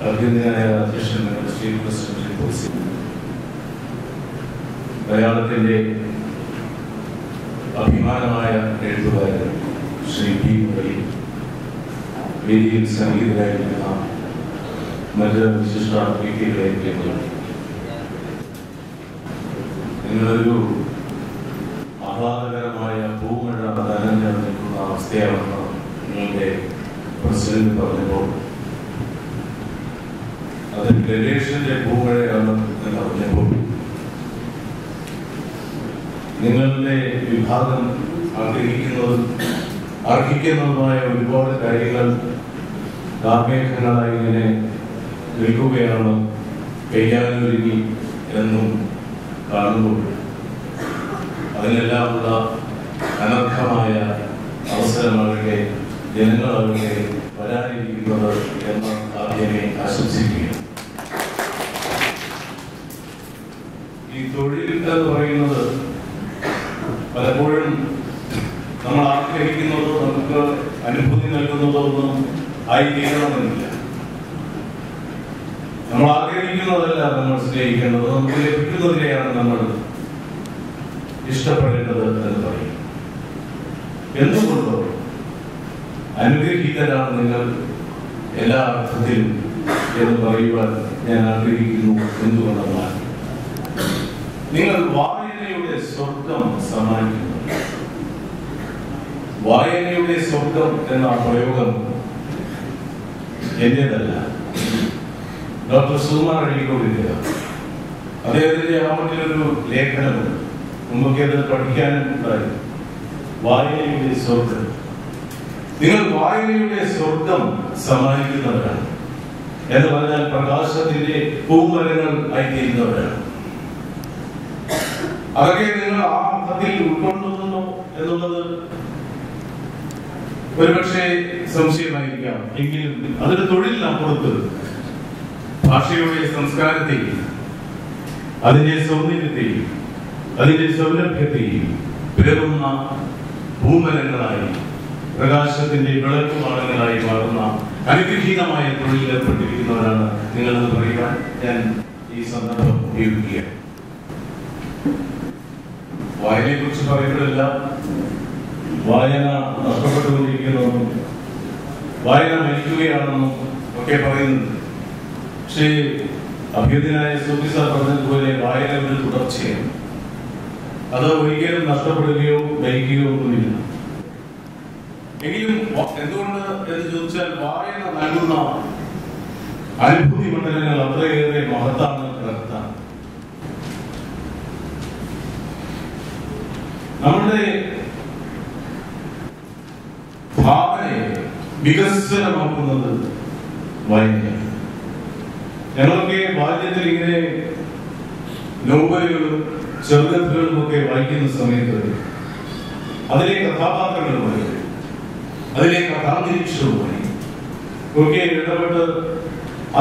അധ്യക്ഷനായ അധ്യക്ഷൻ state president മലയാളത്തിന്റെ അഭിമാനമായ എഴുത്തുകാരൻ ശ്രീ പി മുരളി, വേദിയിൽ സംഗീതരായിരിക്കുന്ന മറ്റ് വിശിഷ്ട വ്യക്തികളെ നിങ്ങളൊരു ആഹ്ലാദകരമായ പൂമഴ നനഞ്ഞു നിൽക്കുന്ന അവസ്ഥയാണെന്ന് നിങ്ങളുടെ പ്രസിഡന്റ് പറഞ്ഞപ്പോൾ അത് ഗണേശന്റെ പൂമഴയാണ് എന്ന് പറഞ്ഞപ്പോൾ നിങ്ങളുടെ വിഭാഗം അർഹിക്കുന്നതുമായ ഒരുപാട് കാര്യങ്ങൾ കാർമേഘങ്ങളായി ഇങ്ങനെ നിൽക്കുകയാണ് പെയ്യാനൊരുങ്ങി എന്നും കാണുമ്പോൾ അതിനെല്ലാമുള്ള അനർഹമായ അവസരമാകട്ടെ ജനങ്ങളാകട്ടെ വരാനിരിക്കുന്നത് എന്ന് ആദ്യമേ ആശംസിക്കുകയാണ്. ഈ തൊഴിൽ എന്ന് പറയുന്നത് പലപ്പോഴും നമ്മൾ ആഗ്രഹിക്കുന്നതോ നമുക്ക് അനുഭൂതി നൽകുന്നതോ ഒന്നും ആയിത്തീരണമെന്നില്ല. നമ്മൾ ആഗ്രഹിക്കുന്നതല്ല നമ്മൾ സ്നേഹിക്കേണ്ടത്, നമുക്ക് ലഭിക്കുന്നതിനെയാണ് നമ്മൾ ഇഷ്ടപ്പെടേണ്ടത് എന്ന് പറയും. എന്തുകൊണ്ടോ അനുഗ്രഹീതരാണ് നിങ്ങൾ എല്ലാ അർത്ഥത്തിലും എന്ന് പറയുവാൻ ഞാൻ ആഗ്രഹിക്കുന്നു. എന്തുകൊണ്ടെന്നാൽ നിങ്ങൾ വായനയുടെ സ്വർഗം സമ്മാനിക്കുന്നു. വായനയുടെ സ്വർഗം എന്ന പ്രയോഗം എന്റേതല്ല, ഡോക്ടർ സുകുമാർ അഴീക്കോടിന്റെ. അദ്ദേഹത്തിന്റെ ആ മറ്റൊരു ലേഖനമുണ്ട്, മുമ്പൊക്കെ അത് പഠിക്കാനും ഉണ്ടായി. വായനയുടെ സ്വർഗം. നിങ്ങൾ വായനയുടെ സ്വർഗം സമ്മാനിക്കുന്നവരാണ് എന്ന് പറഞ്ഞാൽ പ്രകാശത്തിന്റെ പൂമരങ്ങൾ ആയിത്തീരുന്നവരാണ്. അതൊക്കെ നിങ്ങൾ ആ അർത്ഥത്തിൽ ഉൾക്കൊള്ളുന്നു എന്നുള്ളത് ഒരുപക്ഷെ സംശയമായിരിക്കാം. എങ്കിലും അതൊരു തൊഴിലിനപ്പുറത്ത് ഭാഷയുടെ സംസ്കാരത്തെയും അതിന്റെ സൗന്ദര്യത്തെയും അതിന്റെ സൗലഭ്യത്തെയും പേറുന്ന ഭൂമരങ്ങളായി പ്രകാശത്തിന്റെ വിളക്കുമാടങ്ങളായി മാറുന്ന അനുഗ്രഹീതമായ തൊഴിലിൽ ഏർപ്പെട്ടിരിക്കുന്നവരാണ് നിങ്ങളെന്ന് പറയുവാൻ ഞാൻ ഈ സന്ദർഭം ഉപയോഗിക്കുകയാണ്. വായനയെ കുറിച്ച് പറയുമ്പോഴെല്ലാം വായന നഷ്ടപ്പെട്ടുകൊണ്ടിരിക്കുന്നതെന്നും വായന മരിക്കുകയാണെന്നും ഒക്കെ പറയുന്നുണ്ട്. പക്ഷേ അഭ്യുദയനായ സൂഫി സാർ പറഞ്ഞതുപോലെ വായന ഒരു തുടർച്ചയാണ്. അത് ഒരിക്കലും നഷ്ടപ്പെടുകയോ മരിക്കുകയോ ഒന്നുമില്ല. എങ്കിലും എന്തുകൊണ്ട് എന്ന് ചോദിച്ചാൽ വായന നൽകുന്ന അനുഭൂതി മണ്ഡലങ്ങൾ അത്രയേറെ മഹത്താണ്, ബൃഹത്താണ്. നമ്മുടെ ഭാവനയെ വികസനമാക്കുന്നത് വായനയാണ്. ഞങ്ങളൊക്കെ ബാല്യത്തിൽ ഇങ്ങനെ നോവലുകളും ചെറുകഥകളും ഒക്കെ വായിക്കുന്ന സമയത്ത് അതിലെ കഥാപാത്രങ്ങളുമായി അതിലെ കഥാന്തരീക്ഷവുമായി ഒക്കെ ഇടപെട്ട്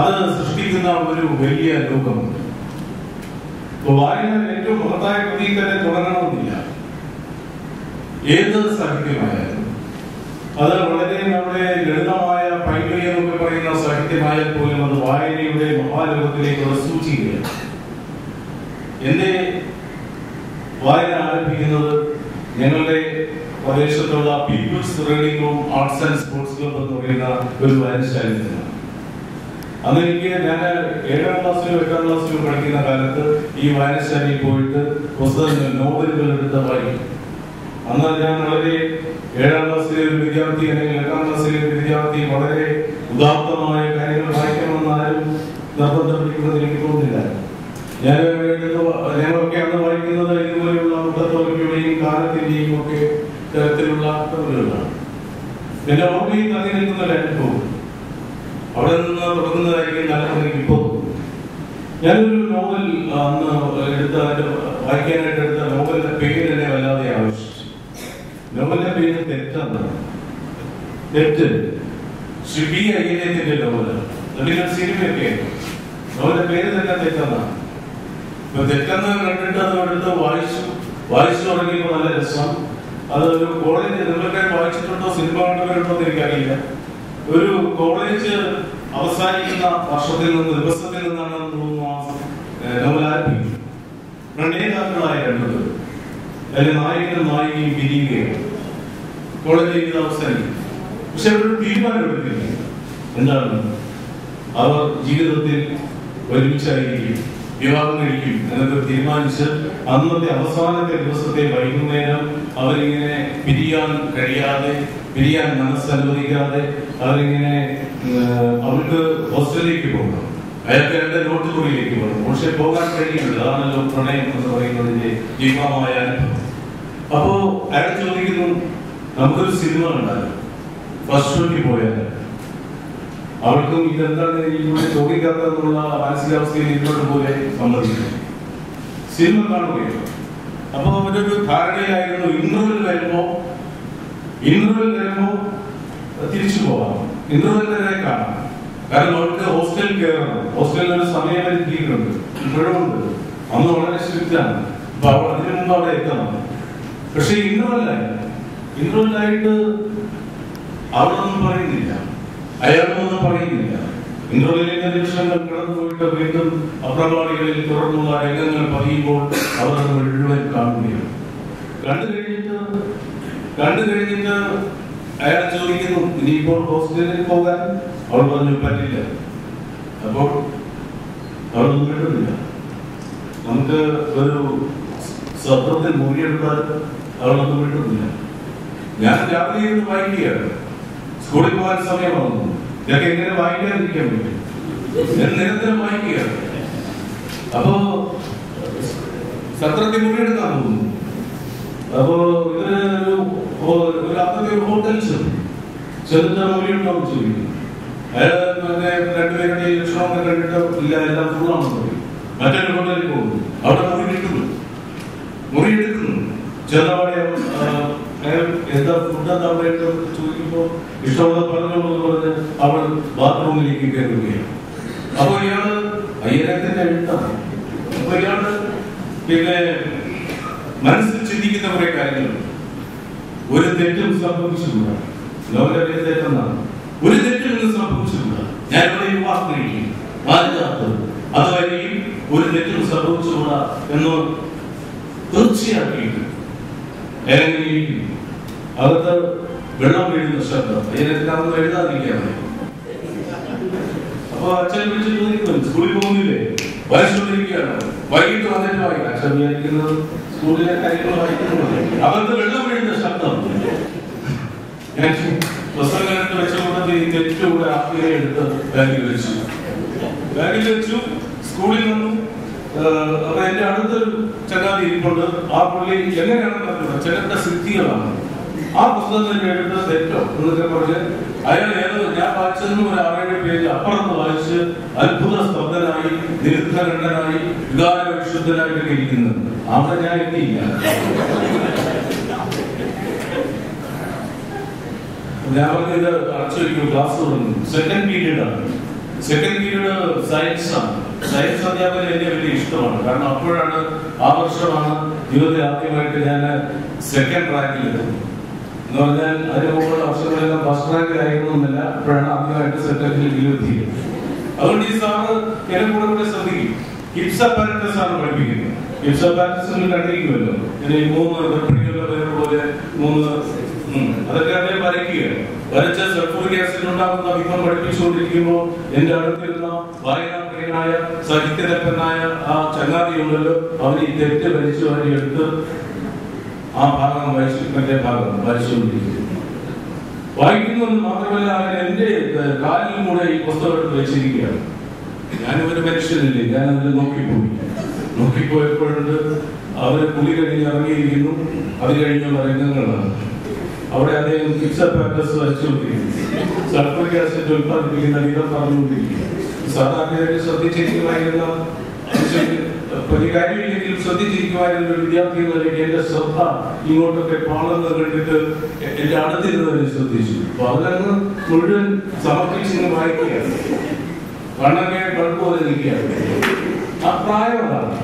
അത് സൃഷ്ടിക്കുന്ന ഒരു വലിയ ലോകമുണ്ട്. വായന ഏറ്റവും മഹത്തായ കൃതിയിൽ തന്നെ തുടങ്ങണമെന്നില്ല. ഏത് സാഹിത്യമായാലും അത് വളരെ നമ്മുടെ ലളിതമായ പൈതൃകം എന്നൊക്കെ പറയുന്ന സാഹിത്യമായാൽ പോലും അത് വായനയുടെ മഹാലോകത്തിലേക്കുള്ള സൂചികയാണ്. എന്റെ വായന ആരംഭിക്കുന്നത് ഞങ്ങളുടെ പ്രദേശത്തുള്ള people's reading room arts and sports club എന്ന് പറയുന്ന ഒരു വായനശാലയിൽ നിന്നാണ്. അന്ന് ഞാൻ 7ാം ക്ലാസ്സിലും 8ാം ക്ലാസ്സിലും പഠിക്കുന്ന കാലത്ത് ഈ വായനശാലയിൽ പോയിട്ട് പുസ്തകങ്ങൾ നോവലുകൾ എടുത്ത് വായിക്കും. അന്ന് ഞാൻ വളരെ 7ാം ക്ലാസ്സിലെ ഒരു വിദ്യാർത്ഥി അല്ലെങ്കിൽ 8ാം ക്ലാസ്സിലെ ഒരു വിദ്യാർത്ഥി വളരെ ഉദാത്തമായ കാര്യങ്ങൾ വായിക്കണമെന്ന് ആരും നിർബന്ധം പിടിക്കുന്നത് എനിക്ക് തോന്നുന്നില്ല. ഞങ്ങളൊക്കെ അന്ന് വായിക്കുന്നത് ഇതുപോലെയുള്ള മുട്ടത്തോലയുടെയും കാലത്തിന്റെയും ഒക്കെ തരത്തിലുള്ള നോവലുകളാണ്. എന്റെ ഓർമ്മയിൽ തങ്ങി നിൽക്കുന്ന ഒരു അനുഭവം അവിടെ നിന്ന് തുടങ്ങുന്നതായിരിക്കും നല്ലതെന്ന് എനിക്ക് തോന്നുന്നു. ഞാനൊരു നോവൽ അന്ന് വായിക്കാനായിട്ട് എടുത്ത നോവലിന്റെ പേര് എന്നെ വല്ലാതെ ആവശ്യിച്ചു. നോവലിന്റെ പേര് തെറ്റാണ്. തെറ്റ് ശ്രീ ബി അയ്യത്തിന്റെ നോവലാണ്. അതിന്റെ സിനിമയൊക്കെ നോവലിന്റെ പേര് തന്നെ തെറ്റാണ്. തെറ്റെന്ന് കണ്ടിട്ട് അതെടുത്ത് വായിച്ചു തുടങ്ങിയപ്പോൾ നല്ല രസം. അത് ഒരു കോളേജ്, നിങ്ങളൊക്കെ വായിച്ചിട്ടുണ്ടോ, സിനിമ കണ്ടവരുണ്ടോ എന്ന് എനിക്കറിയില്ല. ഒരു കോളേജ് അവസാനിക്കുന്ന വർഷത്തിൽ നിന്ന് ദിവസത്തിൽ നിന്നാണ് നോവൽ ആരംഭിക്കുന്നത്. പ്രണയതാക്കളായ രണ്ടുപേർ, അതിലെ നായകനും നായികയും പിരിയുകയാണ്. കോളേജ് ജീവിതം അവസാനിക്കും. പക്ഷെ അവരൊരു തീരുമാനം എടുക്കില്ല. എന്താണ്? അവർ ജീവിതത്തിൽ ഒരുമിച്ചായിരിക്കും, വിവാഹം കഴിക്കും എന്നൊക്കെ തീരുമാനിച്ച് അന്നത്തെ അവസാനത്തെ ദിവസത്തെ വൈകുന്നേരം അവരിങ്ങനെ പിരിയാൻ മനസ്സനുവദിക്കാതെ അവരിങ്ങനെ അവർക്ക് ഹോസ്റ്റലിലേക്ക് പോകണം. അയാൾക്ക് എന്റെ നോട്ട് മുറിയിലേക്ക് പോകണം. പക്ഷെ പോകാൻ കഴിയുന്നില്ല. അതാണല്ലോ പ്രണയം എന്ന് പറയുന്നതിന്റെ ജീവമായ അനുഭവം. അപ്പോ അയാൾ ചോദിക്കുന്നു, നമുക്കൊരു സിനിമ ഉണ്ടാകും, ഫസ്റ്റ് ഷോയ്ക്ക് പോയാൽ. അവൾക്കും ഇതെന്താണ് ഇവിടെ ചോദിക്കാത്തതെന്നുള്ള മാനസികാവസ്ഥയിൽ ഇരുന്നോട്ട് പോലെ സമ്മതിക്കുന്നു. സിനിമ കാണുകയാണ്. അപ്പൊ അവരൊരു ധാരണയായിരുന്നു, ഇന്റർവെൽ വരുമ്പോ തിരിച്ചു പോകാം, ഇന്റർവെൽ വരെ കാണാം. കാരണം അവർക്ക് ഹോസ്റ്റലിൽ കയറണം. ഹോസ്റ്റലിൽ ഒരു സമയപരിധിയുണ്ട്, ഇപ്പോഴും ഉണ്ട്. അന്ന് വളരെ സ്ട്രിക്റ്റ് ആണ്. അപ്പൊ അവൾ അതിനു മുമ്പ് അവിടെ എത്തണം. പക്ഷെ ഇന്റർവെല്ലായിട്ട് അവളൊന്നും പറയുന്നില്ല, അയാളൊന്നും പറയുന്നില്ല. ഇന്റർവെല്ലിന്റെ നിമിഷങ്ങൾ കടന്നു പോയിട്ട് വീണ്ടും അപ്രമാണികളിൽ തുടർന്നുള്ള രംഗങ്ങൾ പതിയുമ്പോൾ അവർ അത് മുഴുവൻ കാണുകയാണ്. കണ്ടു കഴിഞ്ഞിട്ട് അയാൾ ചോദിക്കുന്നു, ഇനിയിപ്പോൾ ഹോസ്റ്റലിൽ പോകാൻ? അവൾ പറഞ്ഞു, പറ്റില്ല. അപ്പോൾ അവളൊന്നും കിട്ടുന്നില്ല. നമുക്ക് ഒരു ശബ്ദത്തിൽ മുറിയെടുത്താൽ അവളൊന്നും കിട്ടുന്നില്ല. ഞാൻ രാവിലെ ഇരുന്ന് വായിക്കുകയാണ്. സ്കൂളിൽ പോകാൻ സമയമാകുന്നു. ഇതൊക്കെ എങ്ങനെ വായിക്കാതിരിക്കാൻ പറ്റും? ഞാൻ നിരന്തരം വായിക്കുകയാണ്. അപ്പോ സത്രത്തിൽ മുറിയെടുക്കാൻ പോകുന്നു. അപ്പോ ഇവര് ഒരു അന്നത്തെ ഒരു ഹോട്ടൽ ചെറുത്ത മുറിയുണ്ടോ ചോദിക്കുന്നു. അയാൾ രണ്ടുപേരുടെ ലക്ഷണം കണ്ടിട്ട് ഇല്ല, എല്ലാം ഫുള്ളാണെന്ന് പറയും. മറ്റൊരു ഹോട്ടലിൽ പോകുന്നു. അവിടെ മുറി എടുക്കുന്നു. ചെറുപാടെ എന്താ ഫുഡ് എന്താ പറയുക ചോദിക്കുമ്പോ ഇഷ്ടമുള്ള പറഞ്ഞോളൂ പറഞ്ഞ് അവൾ ബാത്റൂമിലേക്ക് കയറുകയാണ്. അപ്പൊ ഇയാള് അയ്യരത്തിന്റെ എഴുത്താണ്. അപ്പൊ ഇയാള് പിന്നെ മനസ്സിൽ ചിന്തിക്കുന്ന കുറെ കാര്യങ്ങളുണ്ട്. ഒരു തെറ്റും സംഭവിച്ചിട്ടുള്ള ലോകത്തെ തെറ്റെന്നാണ്. ഒരു തെറ്റും സംഭവിച്ചിട്ടുള്ള ഞാൻ ഇവിടെ വിവാഹം കഴിക്കും, അതുവരെയും ഒരു തെറ്റും സംഭവിച്ചുകൂടാ എന്ന് തീർച്ചയാക്കിയിട്ട് ഇറങ്ങിയിരിക്കും. അകത്ത് വെള്ളം വീഴുന്ന ശബ്ദം അതിനകത്ത് എഴുതാതിരിക്കാണ്. അപ്പൊ അച്ഛൻ വിളിച്ച് ചോദിക്കുന്നു, സ്കൂളിൽ പോകുന്നില്ലേ? വായിച്ചുകൊണ്ടിരിക്കുകയാണ്. വൈകിട്ട് വന്നിട്ട് വായിക്കും. അച്ഛൻ വിചാരിക്കുന്നത് സ്കൂളിലെ കാര്യങ്ങൾ വായിക്കുന്നത്. അകത്ത് വെള്ളം വീഴുന്ന ശബ്ദം. ഞാൻ പുസ്തകങ്ങളെടുത്ത് വെച്ചുകൊണ്ട് ഈ തെറ്റുകൂടെ ആദ്യമേ എടുത്ത് ബാഗിൽ വെച്ചു. സ്കൂളിൽ നിന്നും അപ്പൊ എന്റെ അടുത്തൊരു ചങ്ങാതി ഇരിപ്പുണ്ട്. ആ പുള്ളി എങ്ങനെയാണെന്ന് പറഞ്ഞത് ചിലരുടെ സിദ്ധികളാണ്. ആ പുസ്തകം തന്നെ എടുത്ത് തെറ്റോ എന്നൊക്കെ പറഞ്ഞ് അയാൾ ഞാൻ വായിച്ചതിന് ഒരു 6-7 പേജ് അപ്പുറത്ത് വായിച്ച് അത്ഭുത സ്തബ്ധനായി, നിരുദ്ധകണ്ഠനായി, വികാര വിശുദ്ധനായിട്ടൊക്കെ ഇരിക്കുന്നത്. അവിടെ ഞാൻ എത്തിയില്ല. ഞാൻ പറഞ്ഞത് അടച്ചു വയ്ക്കും. ക്ലാസ് തുടങ്ങും. സെക്കൻഡ് പീരീഡ് സയൻസ് ആണ്. സയൻസ് അധ്യാപകൻ എന്നെ വലിയ ഇഷ്ടമാണ്. കാരണം അപ്പോഴാണ്, ആ വർഷമാണ് ജീവിതത്തിൽ ആദ്യമായിട്ട് ഞാൻ സെക്കൻഡ് റാങ്കിൽ എത്തുന്നത്. എന്ന് പറഞ്ഞാൽ അതിന് മുമ്പുള്ള വർഷങ്ങളെല്ലാം ഫസ്റ്റ് റാങ്കിലായിരുന്നില്ല. അപ്പോഴാണ് ആദ്യമായിട്ട് സെക്കൻഡിൽ എത്തിയത്. അതുകൊണ്ട് ഈ സാറ് എന്നെ കൂടെ ശ്രദ്ധിക്കും. ഹിപ്സ് അപ്പാരറ്റസ് ആണ് പഠിപ്പിക്കുന്നത്. ഹിപ്സ് അപ്പാരറ്റസ് കണ്ടിരിക്കുമല്ലോ. ഇനി 3 ഗർഭിണികളുടെ പേര് പോലെ 3 അതൊക്കെ അദ്ദേഹം വരയ്ക്കുകയാണ്. വരച്ച സൾഫൂറിക് ആസിഡ് ഉണ്ടാകുന്ന വിധം പഠിപ്പിച്ചുകൊണ്ടിരിക്കുമ്പോൾ എന്റെ അടുത്തിരുന്ന വായനാപ്രിയനായ സാഹിത്യതൽപരനായ ആ ചങ്ങാതിയുണ്ടല്ലോ, അവന് ഈ തെറ്റ് വലിച്ചു വാരിയെടുത്ത് ആ ഭാഗം മറ്റേ ഭാഗം വരച്ചുകൊണ്ടിരിക്കുന്നു. വായിക്കുന്നത് മാത്രമല്ല, അവൻ എന്റെ കാലിൽ കൂടെ ഈ പുസ്തകം എടുത്ത് വെച്ചിരിക്കുകയാണ്. ഞാനൊരു മനുഷ്യനില്ലേ, ഞാൻ അതിൽ നോക്കിപ്പോയപ്പോഴുണ്ട് അവര് കുളി കഴിഞ്ഞ് ഇറങ്ങിയിരിക്കുന്നു. അത് കഴിഞ്ഞുള്ള രംഗങ്ങളാണ്. അവിടെ അദ്ദേഹം ഹിപ്സ് അപ്പാരറ്റസ് വരച്ചുകൊണ്ടിരിക്കുന്നു. സൾഫൂറിക് ആസിഡ് ഉത്പാദിപ്പിക്കുന്ന വിധം പറഞ്ഞുകൊണ്ടിരിക്കുന്നു. സാധാരണയായിട്ട് ശ്രദ്ധിച്ചിരിക്കുമായിരുന്ന ഒരു കാര്യമില്ലെങ്കിലും ശ്രദ്ധിച്ചിരിക്കുമായിരുന്ന ഒരു വിദ്യാർത്ഥി എന്ന നിലയ്ക്ക് എന്റെ ശ്രദ്ധ ഇങ്ങോട്ടൊക്കെ പാടുന്നത് കണ്ടിട്ട് എന്റെ അടുത്തിരുന്നവരെ ശ്രദ്ധിച്ചു. അപ്പൊ അതിലങ്ങ് മുഴുവൻ സമർപ്പിച്ചിന്ന് വായിക്കുകയാണ്. കണ്ണൊക്കെ കണ്ടുപോലെ നിൽക്കുകയാണ്. ആ പ്രായമാണ്.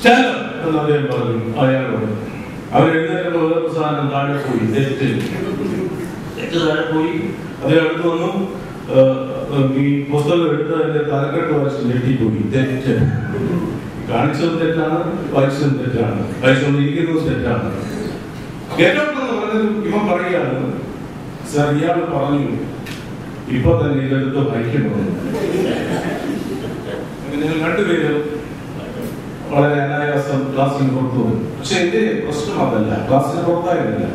എന്ന് അദ്ദേഹം പറഞ്ഞു അയാളോട്. അവരെഴുന്നേറ്റ് സാധനം താഴെ പോയി, തെറ്റ് താഴെ പോയി. അതേ അടുത്ത് വന്നു. ഈ പുസ്തകം എടുത്ത് അതിന്റെ തലക്കെട്ട് വായിച്ച് ഞെട്ടിപ്പോയി. തെറ്റ്, കാണിച്ചതും തെറ്റാണ്, വായിച്ചതും തെറ്റാണ്, വായിച്ചുകൊണ്ടിരിക്കുന്നതും തെറ്റാണ്. ഏറ്റവും പറഞ്ഞത് ഇവൻ പറയുകയാണ്, സാർ ഇയാൾ പറഞ്ഞു ഇപ്പൊ തന്നെ ഇതെടുത്ത് വായിക്കണമെന്ന്. നിങ്ങൾ രണ്ടുപേരും വളരെ അനായാസം ക്ലാസ്സിന് പുറത്തു പോകും. പക്ഷെ എന്റെ പ്രശ്നം അതല്ല, ക്ലാസ്സിന് പുറത്തായിരുന്നില്ല,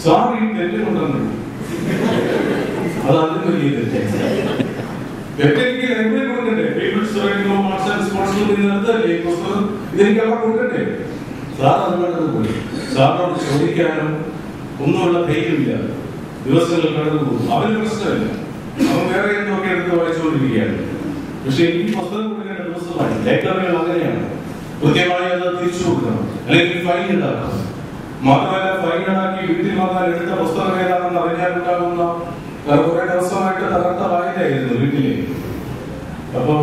സാർ ഈ തെറ്റുകൊണ്ടെന്ന്. അത് അതിന് വലിയ തെറ്റാണ്. തെറ്റെനിക്ക് എങ്ങനെ കൊടുക്കണ്ടേ? ഇതെനിക്ക് അവിടെ കൊടുക്കണ്ടേ? സാർ അതുകൊണ്ടത് പോയി. സാറിനോട് ചോദിക്കാനും ഒന്നുമുള്ള ധൈര്യമില്ല. ദിവസങ്ങൾ കടന്നു പോകും. അവന് പ്രശ്നമില്ല, അവൻ വേറെ എന്തൊക്കെ എടുത്ത് വായിച്ചുകൊണ്ടിരിക്കുകയാണ്. പക്ഷെ എനിക്ക് പുസ്തകം കൊടുക്കേണ്ട ദിവസമായി. ലൈബ്രറികൾ അങ്ങനെയാണ്, കൃത്യമായി അത് തിരിച്ചു കൊടുക്കണം, അല്ലെങ്കിൽ ഫൈൻ ഉണ്ടാക്കണം. മാത്രമല്ല ഫൈൻ ഉണ്ടാക്കി വീട്ടിൽ വന്നാൽ എടുത്ത പുസ്തകം ഏതാണെന്ന് അറിഞ്ഞാലുണ്ടാകുന്ന കുറെ ദിവസമായിട്ട് തകർത്ത വായനയായിരുന്നു വീട്ടിലെ. അപ്പോ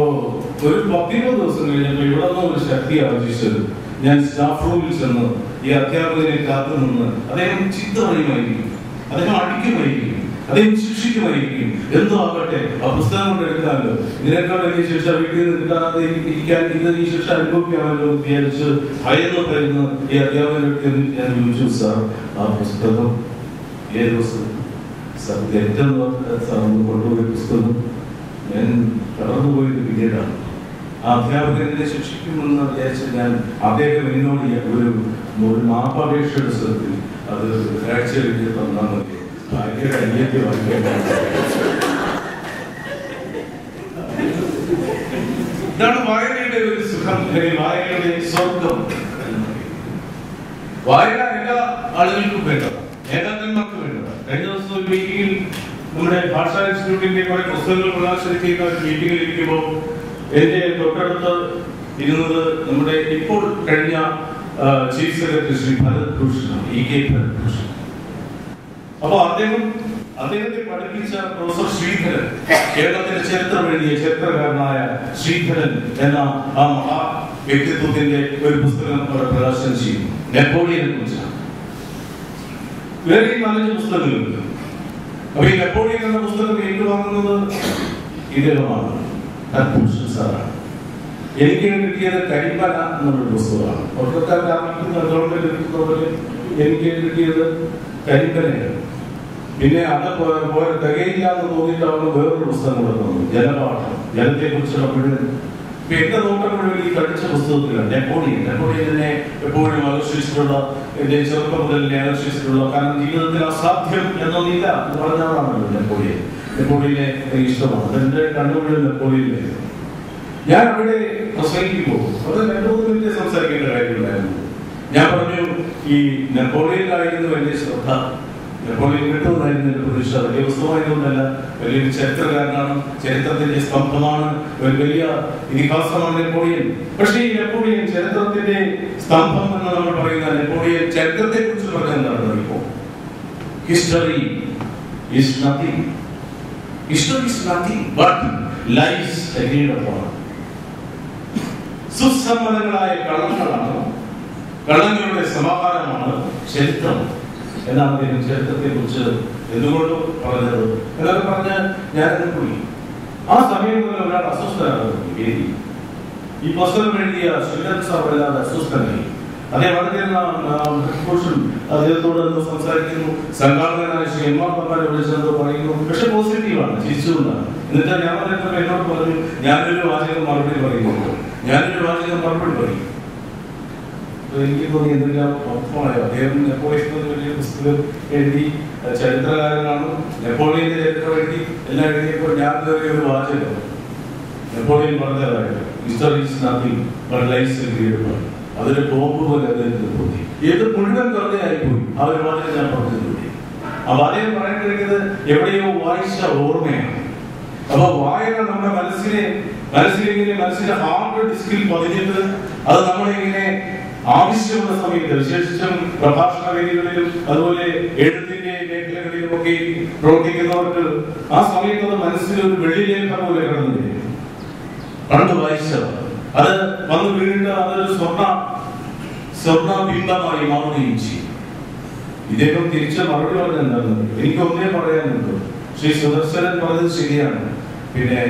ഒരു 10-20 ദിവസം കഴിഞ്ഞപ്പോൾ ഇവിടെ നിന്ന് ഒരു ശക്തി ആർജിച്ചത്. ഞാൻ സ്റ്റാഫ് റൂമിൽ ചെന്ന് ഈ അധ്യാപകനെ കാത്തു നിന്ന് അദ്ദേഹം ചീത്ത പറയുമായിരിക്കും, അദ്ദേഹം അടിക്കുമായിരിക്കും, അദ്ദേഹം ശിക്ഷിക്കുമായിരിക്കും, എന്തോ ആകട്ടെ ആ പുസ്തകം കൊണ്ട് എടുക്കാമല്ലോ, ഇതിനേക്കാൾ വലിയ ശിക്ഷ വീട്ടിൽ നിന്ന് കിട്ടാതെ ഇരിക്കാൻ ഇത് ഈ ശിക്ഷ അനുഭവിക്കാമല്ലോ വിചാരിച്ച് ഭയന്ന് ഈ അധ്യാപകനടുത്ത് ഞാൻ ചോദിച്ചു, സാർ ആ പുസ്തകം ഏത് പുസ്തകം? സാർ തെറ്റെന്ന് സാർ കൊണ്ടുപോയ പുസ്തകം ഞാൻ കടന്നുപോയത് പിന്നീടാണ്. ആ അധ്യാപകനെ ശിക്ഷിക്കുമെന്ന് വിചാരിച്ച് ഞാൻ അദ്ദേഹം എന്നോട് ഒരു മാപ്പപേക്ഷയുടെ സ്ഥലത്തിൽ അത് കാഴ്ച എഴുതി തന്നാൽ മതി, ഭാര്യയുടെ അന്യത്തെ വായിക്കാൻ. ഇതാണ് വായനയുടെ ഒരു സുഖം, അല്ലെങ്കിൽ വായനയുടെ സ്വർഗം. വായന എല്ലാ ആളുകൾക്കും വേണ്ടതാണ്, ഏകാന്തന്മാർക്ക് വേണ്ടതാണ്. കഴിഞ്ഞ ദിവസം ഒരു മീറ്റിംഗിൽ നമ്മുടെ ഭാഷാ ഇൻസ്റ്റിറ്റ്യൂട്ടിന്റെ കുറെ പുസ്തകങ്ങൾ പ്രകാശനം ചെയ്യുന്ന ഒരു മീറ്റിംഗിൽ ഇരിക്കുമ്പോൾ എന്റെ തൊട്ടടുത്ത് ഇരുന്നത് നമ്മുടെ ഇപ്പോൾ കഴിഞ്ഞ chief secretary Shri Bharat Bhushan, EK Bharat Bhushan. അപ്പൊ അദ്ദേഹത്തെ പഠിപ്പിച്ച പ്രൊഫസർ ശ്രീധരൻ, കേരളത്തിന്റെ ചരിത്രം എഴുതിയ ചരിത്രകാരനായ ശ്രീധരൻ എന്ന ആ മഹാ വ്യക്തിത്വത്തിന്റെ ഒരു പുസ്തകം അവിടെ പ്രകാശനം ചെയ്യും, നെപ്പോളിയനെ കുറിച്ചാണ്. വേറെയും 4 പുസ്തകങ്ങളുണ്ട്. അപ്പൊ ഈ നെപ്പോളിയൻ എന്ന പുസ്തകം ഏറ്റുവാങ്ങുന്നത് ഇദ്ദേഹമാണ്, ഭൂഷൺ സാറാണ്. എനിക്ക് കിട്ടിയത് കരിമ്പന എന്നൊരു പുസ്തകമാണ്. ഗവൺമെന്റ് പോലെ എനിക്ക് കിട്ടിയത് കരിമ്പനയാണ്. പിന്നെ അത് തികയില്ല എന്ന് തോന്നിയിട്ടാണ് വേറൊരു പുസ്തകം കൂടെ തന്നു, ജലപാഠം, ജലത്തെ കുറിച്ചുള്ള മുഴുവൻ. എന്റെ നോട്ടം മുഴുവൻ ഈ പഠിച്ച പുസ്തകത്തിലാണ് നെപ്പോളിയനെ എപ്പോഴും ആകർഷിച്ചിട്ടുള്ള, എന്റെ ചെറുപ്പം മുതൽ ആകർഷിച്ചിട്ടുള്ള. കാരണം ജീവിതത്തിൽ അസാധ്യം എന്നൊന്നില്ല എന്ന് പറഞ്ഞാണല്ലോ നെപ്പോളിയനെ ഇഷ്ടമാണ്. എന്റെ കണ്ണുമുഴുവൻ നെപ്പോളിയനിലായിരുന്നു. ഞാൻ അവിടെ പ്രസംഗിക്കുമ്പോൾ അത് 2-3 മിനിറ്റ് സംസാരിക്കേണ്ട കാര്യമില്ലായിരുന്നു. ഞാൻ പറഞ്ഞു, ഈ നെപ്പോളിയനിലായിരുന്നു വലിയ ശ്രദ്ധ, നെപ്പോളിയൻ കിട്ടുന്നതായിരുന്നു എന്റെ പ്രതീക്ഷ. വലിയ പുസ്തകമായതുകൊണ്ടല്ല, വലിയൊരു ചരിത്രകാരനാണ്, ചരിത്രത്തിന്റെ സ്തംഭമാണ്, ഒരു വലിയ ഇതിഹാസമാണ് നെപ്പോളിയൻ. പക്ഷേ ഈ നെപ്പോളിയൻ ചരിത്രത്തിന്റെ സ്തംഭം എന്ന് നമ്മൾ പറയുന്ന നെപ്പോളിയൻ ചരിത്രത്തെ കുറിച്ച് പറഞ്ഞാൽ എന്താണ് ഇപ്പോ? History is nothing, history is nothing but lies agreed upon. സുസമ്മതങ്ങളായ കള്ളങ്ങളാണ്, കള്ളങ്ങളുടെ സമാഹാരമാണ് ചരിത്രം എന്നാണ് അദ്ദേഹം ചരിത്രത്തെ കുറിച്ച് എന്തുകൊണ്ടും പറഞ്ഞത്. എന്നൊക്കെ പറഞ്ഞ് ഞാനത് പോയി. ആ സമയം മുതൽ ഒരാൾ അസ്വസ്ഥനാണ്. ഈ പുസ്തകം എഴുതിയ ശ്രീധരൻ സാർ വല്ലാതെ അസ്വസ്ഥനായി. അദ്ദേഹം അദ്ദേഹത്തോട് എന്തോ സംസാരിക്കുന്നു, സംഘാടകനായ ശ്രീ MR തമ്പാനെ വിളിച്ചെന്തോ പറയുന്നു. പക്ഷെ പോസിറ്റീവാണ്, ചിരിച്ചുകൊണ്ടാണ്. എന്നിട്ട് ഞാൻ പറഞ്ഞപ്പോൾ എന്നോട് പറഞ്ഞു, ഞാനൊരു വാചകം മറുപടി പറയും. എനിക്ക് തോന്നി എന്തെല്ലാം അർത്ഥമായോ. അദ്ദേഹം നെപ്പോളിയൻ വലിയ പുസ്തകം എഴുതി, ചരിത്രകാരനാണ്, നെപ്പോളിയന്റെ ചരിത്രം എഴുതി, എല്ലാം എഴുതിയപ്പോൾ ഞാൻ കയറിയ ഒരു വാചകം നെപ്പോളിയൻ പറഞ്ഞതായിട്ട്, history is nothing but life created. അതൊരു ബോംബ് പോലെ അദ്ദേഹത്തിന് തോന്നി. ഇത് മുഴുവൻ വെറുതെയായിപ്പോയി. ആ ഒരു വാചകം ഞാൻ പറഞ്ഞിട്ടുണ്ട്. അപ്പൊ അദ്ദേഹം പറയാൻ കഴിയുന്നത് എവിടെയോ വായിച്ച ഓർമ്മയാണ്. അപ്പൊ വായന നമ്മുടെ മനസ്സിലിങ്ങനെ ഹാർഡ് ഡിസ്കിൽ പതിഞ്ഞിട്ട് അത് നമ്മളിങ്ങനെ ആവശ്യമുള്ള സമയത്ത്, വിശേഷിച്ചും പ്രഭാഷണ വേദികളിലും അതുപോലെ എഴുത്തിന്റെ മേഖലകളിലും ഒക്കെ പ്രവർത്തിക്കുന്നവർക്ക് ആ സമയത്ത് അത് മനസ്സിലൊരു വെള്ളിലേഖ പോലെ കടന്നു വരും. പണ്ട് വായിച്ചത് അത് വന്ന് വീണ്ടും അതൊരു സ്വർണ്ണ ബിംബമായി മാറുകയും ചെയ്യും. ഇദ്ദേഹം തിരിച്ച് മറുപടി പറഞ്ഞെന്താണ്, എനിക്ക് ഒന്നേ പറയാനുണ്ട്, ശ്രീ സുദർശനൻ പറഞ്ഞത് ശരിയാണ്. പിന്നെ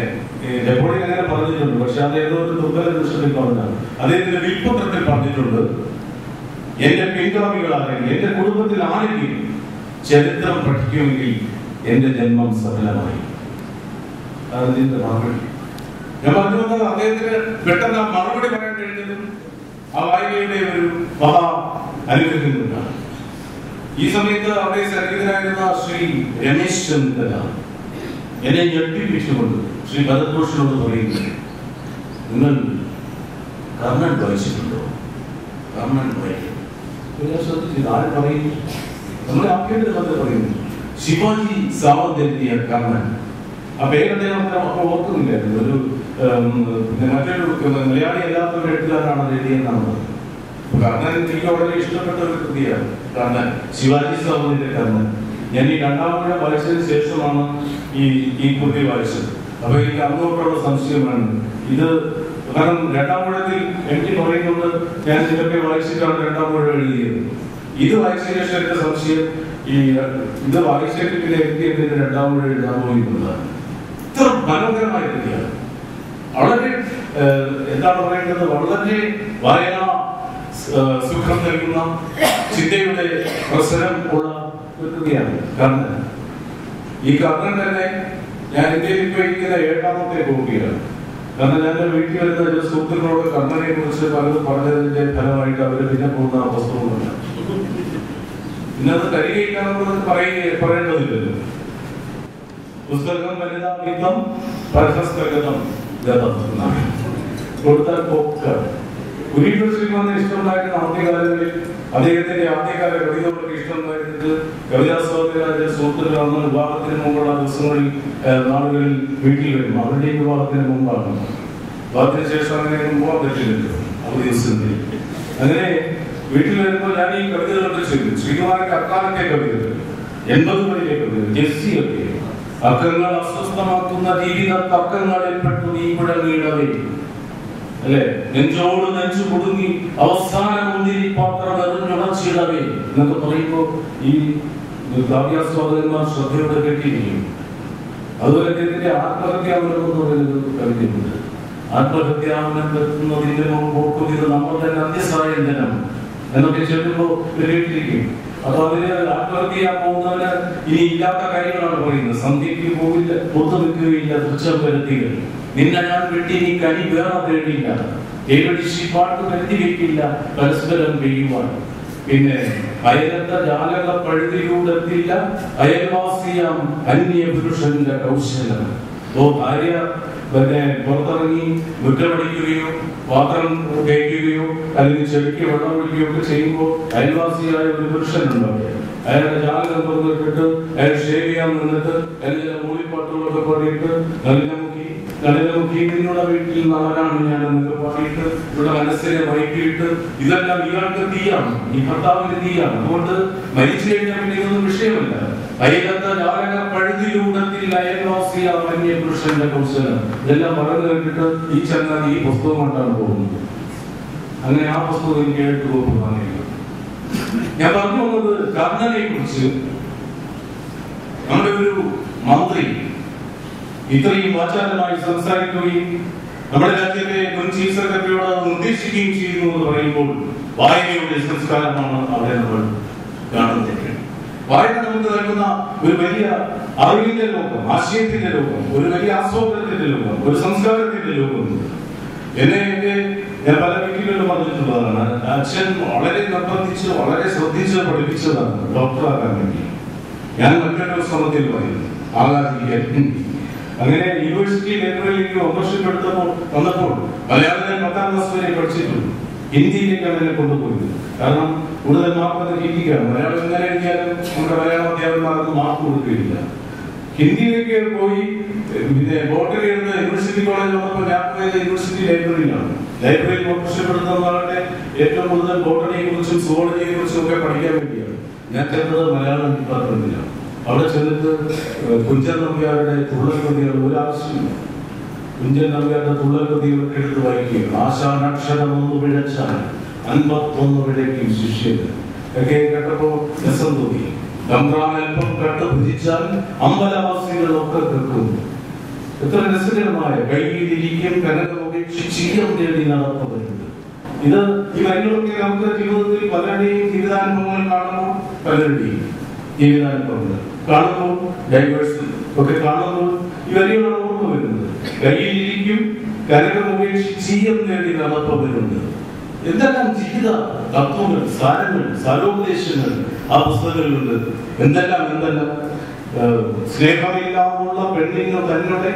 നെപ്പോളിയൻ അങ്ങനെ പറഞ്ഞിട്ടുണ്ട്. പക്ഷെ അത് ഏതോ ഒരു ദുർബല നിമിഷത്തിൽ പറഞ്ഞാണ്. അദ്ദേഹത്തിന്റെ വിൽപ്പത്രത്തിൽ പറഞ്ഞിട്ടുണ്ട്, എന്റെ പിൻഗാമികളാണെങ്കിൽ എന്റെ കുടുംബത്തിൽ ആരെങ്കിലും ചരിത്രം പഠിക്കുമെങ്കിൽ എന്റെ ജന്മം സഫലമായി. അതിന്റെ മറുപടി ഞാൻ പറഞ്ഞു വന്നത് അദ്ദേഹത്തിന് പെട്ടെന്ന് ആ മറുപടി പറയാൻ കഴിഞ്ഞതും ആ വായനയുടെ ഒരു മഹാ അനുഗ്രഹം കൊണ്ടാണ്. ഈ സമയത്ത് അവിടെ സന്നിഹിതനായിരുന്ന ശ്രീ രമേശ് ചന്ദ്രൻ എന്നെ ഞെട്ടിപ്പിച്ചുകൊണ്ട് ശ്രീ ഭരദ്ഭൂഷണോട് പറയുന്നു, നിങ്ങൾ കർണൻ വായിച്ചിട്ടുണ്ടോ? കർണൻ വായിക്കും. ആര് പറയുന്നു? നമ്മളെ ആക്കേണ്ടത് അത് പറയുന്നു. ശിവാജി സാവന്ത് എഴുതിയ കർണൻ. ആ പേരത്തെ നമുക്ക് ഓർക്കുന്നില്ലായിരുന്നു. ഒരു മറ്റൊരു മലയാളി അല്ലാത്തൊരു എഴുത്തുകാരാണ് അത് എഴുതിയെന്നാണ് പറഞ്ഞത്. കർണൻ എനിക്ക് വളരെ ഇഷ്ടപ്പെട്ട ഒരു കൃതിയാണ് കർണൻ, ശിവാജി സാവന്തിന്റെ കർണൻ. ഞാൻ ഈ രണ്ടാം മുഴ വായിച്ചതിന് ശേഷമാണ് ഈ കൃതി വായിച്ചത്. അപ്പൊ എനിക്ക് അങ്ങോട്ടുള്ള സംശയമാണ് ഇത്. കാരണം രണ്ടാം മുഴത്തിൽ എനിക്ക് പറയുന്നത് ഞാൻ ഇതൊക്കെ വായിച്ചിട്ടാണ് രണ്ടാം മുഴ എഴുതിയത്. ഇത് വായിച്ചതിന് ശേഷം എന്റെ സംശയം ഇത് വായിച്ചിട്ട് പിന്നെ എനിക്ക് എന്തിന് രണ്ടാം മുഴ എഴുതാൻ പോയിരുന്നതാണ്. ഇത്ര മനോഹരമായ കൃതിയാണ്. വളരെ എന്താണ് പറയേണ്ടത്, വളരെ വായന സുഖം നൽകുന്ന ചിന്തയുടെ പ്രസരം ഉള്ള ഒരു കൃതിയാണ് കർണൻ. ഈ കർണൻ തന്നെ ഞാൻ ഇന്ത്യയിൽ ഉപയോഗിക്കുന്ന 7ാമത്തെ കോപ്പിയാണ്. കാരണം ഞാൻ വീട്ടിൽ വരുന്ന ചില സുഹൃത്തുക്കളോട് കർണനെ കുറിച്ച് പലതും പറഞ്ഞതിന്റെ ഫലമായിട്ട് അവര് പിന്നെ പോകുന്ന പുസ്തകമല്ല. ഇന്നത് കരികയിക്കാണെന്ന് പറയേണ്ടതില്ലല്ലോ. പുസ്തകം വനിതാമിതം പരഹസ്തഗതം ഗതം എന്നാണ് കൊടുത്താൽ പോക്ക്. കുരിക്കൽ ശ്രീമാനെ ഇഷ്ടമുണ്ടായിരുന്ന ആദ്യകാലങ്ങളിൽ അദ്ദേഹത്തിന്റെ ആദ്യകാല കവിതകൾക്ക് ഇഷ്ടമുണ്ടായിരുന്നത് കവിതാസ്വാദകരായ സുഹൃത്തുക്കളാണ്. വിവാഹത്തിന് മുമ്പുള്ള ദിവസങ്ങളിൽ നാളുകളിൽ വീട്ടിൽ വരും. അവരുടെയും വിവാഹത്തിന് മുമ്പാണ്. വിവാഹത്തിന് ശേഷം അങ്ങനെ പോകാൻ പറ്റില്ലല്ലോ അവധി ദിവസങ്ങളിൽ. അങ്ങനെ വീട്ടിൽ വരുമ്പോൾ ഞാൻ ഈ കവിതകളൊക്കെ ചെയ്തു. ശ്രീകുമാരന്റെ അക്കാലത്തെ കവിതകൾ, 80കളിലെ കവിതകൾ, ജെസ്സിയൊക്കെ. അക്കങ്ങൾ അസ്വസ്ഥമാക്കുന്ന ജീവിത തർക്കങ്ങളിൽ പെട്ടു നീ മുഴങ്ങിയിടവേ അല്ലെ, നെഞ്ചോട് നെഞ്ചു കുടുങ്ങി അവസാനം മുന്തിരി പാത്രം എറിഞ്ഞുടച്ചിടവേ എന്നൊക്കെ പറയുമ്പോൾ ഈ കാവ്യാസ്വാദകന്മാർ ശ്രദ്ധയോടെ കേട്ടിരിക്കും. അതുപോലെ അദ്ദേഹത്തിന്റെ ആത്മഹത്യാവലം എന്ന് പറയുന്നത് കവിതയുണ്ട്. ആത്മഹത്യാവലത്തുന്നതിന്റെ മുമ്പ് ഇത് നമ്മൾ തന്നെ അന്ത്യസായന്തനം എന്നൊക്കെ ചൊല്ലുമ്പോൾ കേട്ടിരിക്കും. അപ്പൊ അതിന് ആത്മഹത്യ ചെയ്യാൻ പോകുന്നവന് ഇനി ഇല്ലാത്ത കാര്യങ്ങളാണ് പറയുന്നത്. സന്ധ്യയ്ക്ക് പോവില്ല, ഒത്തു നിൽക്കുകയില്ല, തുച്ഛം വരുത്തികൾ, നിന്നെ ഞാൻ വെട്ടി നീ കനി വേറെ തേടിയില്ല, ഏകടിശി പാട്ട് വരുത്തി വെക്കില്ല, പരസ്പരം പെയ്യുവാൻ. പിന്നെ അയലത്തെ ജാലക പഴുതിലൂടെത്തില്ല, അയൽവാസിയാം അന്യ പുരുഷന്റെ കൗശലം. ഭാര്യ പിന്നെ പുറത്തിറങ്ങി മുറ്റമടിക്കുകയോ പാത്രം തേക്കുകയോ അല്ലെങ്കിൽ ചെടിക്ക് വെള്ളം ഒഴിക്കുകയോ ഒക്കെ ചെയ്യുമ്പോൾ അയൽവാസിയായ ഒരു പുരുഷനുണ്ടാവും. അയാളുടെ ജാലകം തുറന്നിട്ടിട്ട് അയാൾ ഷേവ് ചെയ്യാൻ നിന്നിട്ട് എല്ലാ മൂളിപ്പാട്ടുകളൊക്കെ പാടിയിട്ട് നളിനമുഖി നിങ്ങളുടെ വീട്ടിൽ നാളാണ് ഞാൻ എന്നൊക്കെ പാടിയിട്ട് ഇവിടെ മനസ്സിനെ വൈകിട്ട് ഇതെല്ലാം ഇയാൾക്ക് തീയാണ്, ഈ ഭർത്താവിന് തീയാണ്. അതുകൊണ്ട് മരിച്ചു കഴിഞ്ഞാൽ പിന്നെ ഇതൊന്നും വിഷയമല്ല. അയലത്തെ ജാലക പഴുതിലൂടത്തിൽ അയൽവാസിയ അന്യ പുരുഷന്റെ കൗശലം. ഇതെല്ലാം പറഞ്ഞു കേട്ടിട്ട് ഈ ചങ്ങാതി ഈ പുസ്തകം കൊണ്ടാണ് പോകുന്നത്. അങ്ങനെ ആ പുസ്തകം എനിക്ക് 7 കോപ്പി വാങ്ങിയില്ല. ഞാൻ പറഞ്ഞു വന്നത് കർണനെ കുറിച്ച് നമ്മുടെ ഒരു മന്ത്രി ഇത്രയും വാചാലമായി സംസാരിക്കുകയും നമ്മുടെ രാജ്യത്തെ മുൻ ചീഫ് സെക്രട്ടറിയോട് നിർദ്ദേശിക്കുകയും ചെയ്യുന്നു എന്ന് പറയുമ്പോൾ വായനയുടെ സംസ്കാരമാണ് അവിടെ നമ്മൾ കാണുന്നത്. വായന നമുക്ക് നൽകുന്ന ഒരു വലിയ അറിവിന്റെ ലോകം, ആശയത്തിന്റെ ലോകം, ഒരു വലിയ ആസ്വാദനത്തിന്റെ ലോകം, ഒരു സംസ്കാരത്തിന്റെ ലോകം. ഞാൻ പല വീട്ടിലും പറഞ്ഞിട്ടുള്ളതാണ്. അച്ഛൻ വളരെ നിർബന്ധിച്ച് വളരെ ശ്രദ്ധിച്ച് പഠിപ്പിച്ചതാണ് ഡോക്ടറാക്കാൻ വേണ്ടി. ഞാൻ മറ്റൊരു ശ്രമത്തിൽ പറയുന്നു ആകാതിരിക്കാൻ. അങ്ങനെ യൂണിവേഴ്സിറ്റി ലൈബ്രറിയിലേക്ക് മെമ്പർഷിപ്പ് വന്നപ്പോൾ മലയാളം 10ാം ക്ലാസ് വരെ പഠിച്ചിട്ടുള്ളൂ. ഹിന്ദിയിലേക്കാണ് എന്നെ കൊണ്ടുപോയത്. കാരണം കൂടുതൽ മാർക്ക് ഹിന്ദിക്കാണ്. മലയാളം എങ്ങനെ എഴുതിയാലും നമ്മുടെ മലയാള അധ്യാപകന്മാർക്ക് മാർക്ക് കൊടുക്കുകയില്ല. ഹിന്ദിയിലേക്ക് പോയി പിന്നെ ബോട്ടണി എടുത്ത് യൂണിവേഴ്സിറ്റി കോളേജ് വന്നപ്പോൾ ഞാൻ പോയത് യൂണിവേഴ്സിറ്റി ലൈബ്രറിയിലാണ്. ലൈബ്രറിയിൽ മെമ്പർഷിപ്പ് എടുത്തവരുടെ ഏറ്റവും കൂടുതൽ ബോട്ടണിയെ കുറിച്ചും സുവോളജിയെ കുറിച്ചും ഒക്കെ പഠിക്കാൻ വേണ്ടിയാണ്. ഞാൻ ചെന്നത് മലയാളം ഡിപ്പാർട്ട്മെന്റിലാണ്. അവിടെ ചെന്നിട്ട് കുഞ്ചൻ നമ്പ്യാരുടെ തുള്ളൽ കൃതികൾ ഒരാവശ്യമില്ല. കുഞ്ചൻ നമ്പ്യാരുടെ തുള്ളൽ കൃതികളൊക്കെ എടുത്ത് വായിക്കുക. ആശാനക്ഷരം 1 പിഴച്ചാൽ 51 പിഴയ്ക്കും ശിഷ്യന് ഒക്കെ കേട്ടപ്പോ രസം തോന്നി. തമ്പ്രാനൽപ്പം കണ്ട് ഭുജിച്ചാൽ അമ്പലവാസികളൊക്കെ കേൾക്കും. എത്ര രസകരമായ കൈയിലിരിക്കും കനകമുപേക്ഷിച്ചീയം തേടി നടപ്പവരുണ്ട്. ഇത് ഈ വരികളൊക്കെ നമുക്ക് ജീവിതത്തിൽ പലരുടെയും ജീവിതാനുഭവങ്ങൾ കാണുമ്പോൾ പലരുടെയും ജീവിതാനുഭവങ്ങൾ കാണുമ്പോൾ ഡൈവേഴ്സ് ഒക്കെ കാണുമ്പോൾ ഈ വരികളാണ് ഓർമ്മ വരുന്നത്. കൈയിലിരിക്കും കനകമുപേക്ഷിച്ചീയം തേടി നടപ്പവരുണ്ട്. എന്തെല്ലാം ജീവിത തത്വങ്ങൾ, സാരങ്ങൾ, സാരോപദേശങ്ങൾ ആ പുസ്തകങ്ങളിലുണ്ട്. എന്തെല്ലാം സ്നേഹമില്ലാമുള്ള പെണ്ണിന് തന്നെ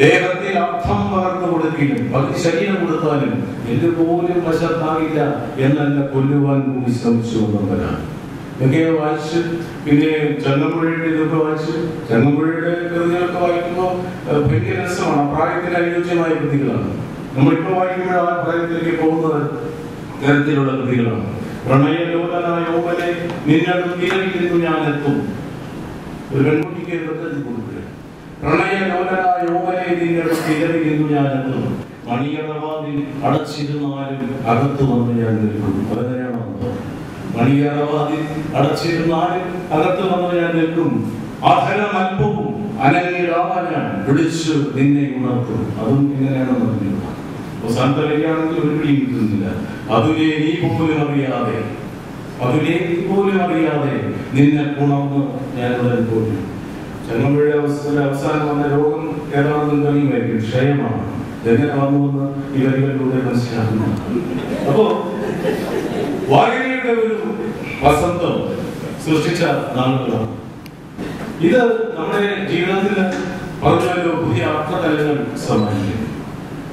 ദേഹത്തെ അർത്ഥം പകർന്നു കൊടുക്കിലും പകുതി ശരീരം കൊടുത്താലും എല്ല് പോലും വശത്താകില്ല എന്നല്ല കൊല്ലുവാൻ കൂടി ശ്രമിച്ചു വന്നവരാണ്. ഇതൊക്കെ വായിച്ച് പിന്നെ ചങ്ങമ്പുഴയുടെ ഇതൊക്കെ വായിച്ച് ചങ്ങമ്പുഴയുടെ കൃതികളൊക്കെ വായിക്കുമ്പോൾ ഭയങ്കര രസമാണ്. പ്രായത്തിന് അനുയോജ്യമായ കൃതികളാണ്. നമ്മളിപ്പോൾ വായിക്കുമ്പോൾ ആ പ്രായത്തിലേക്ക് പോകുന്നത് തരത്തിലുള്ള കൃതികളാണ്. പ്രണയലോലനായ ഓമനെ നിന്നടുത്തിരവിലിരുന്നു ഞാൻ എത്തും. ഒരു പെൺകുട്ടിക്ക് എഴുതി കൊടുക്കുക. പ്രണയലോലനായ ഓമനെ നിന്നടുത്തിരവിലിരുന്നു ഞാൻ എത്തും. മണിയറവാതിൽ അടച്ചിരുന്നാലും അകത്ത് വന്ന് ഞാൻ നിൽക്കും. അതെങ്ങനെയാണോ? മണിയറവാതിൽ അടച്ചിരുന്നാലും അകത്ത് വന്ന് ഞാൻ നിൽക്കും. അധരമൽപ്പവും അനങ്ങിടാൻ വിളിച്ചു നിന്നെ ഉണർത്തും. അതും ഇങ്ങനെയാണെന്ന് പറഞ്ഞു. അവസാനത്തെ വരികയാണെങ്കിൽ ഒരു പിടിയും കിട്ടുന്നില്ല. അതിനെ നീ പോലും അറിയാതെ നിന്നെ ഉണർന്ന് ഞാൻ ഉടൻ പോലും. ചങ്ങമ്പുഴ അവസാനം വന്ന രോഗം ഏതാണെന്നും കഴിയുമായിരിക്കും. ക്ഷയമാണ്. എങ്ങനെ വന്നുവെന്ന് ഈ വരികളിലൂടെ മനസ്സിലാക്കുന്നു. അപ്പോ വായനയുടെ ഒരു വസന്തം സൃഷ്ടിച്ച നാളുകളാണ് ഇത്. നമ്മുടെ ജീവിതത്തിൽ പറഞ്ഞാലോ പുതിയ അർത്ഥതലങ്ങൾ സമ്മാനിക്കും,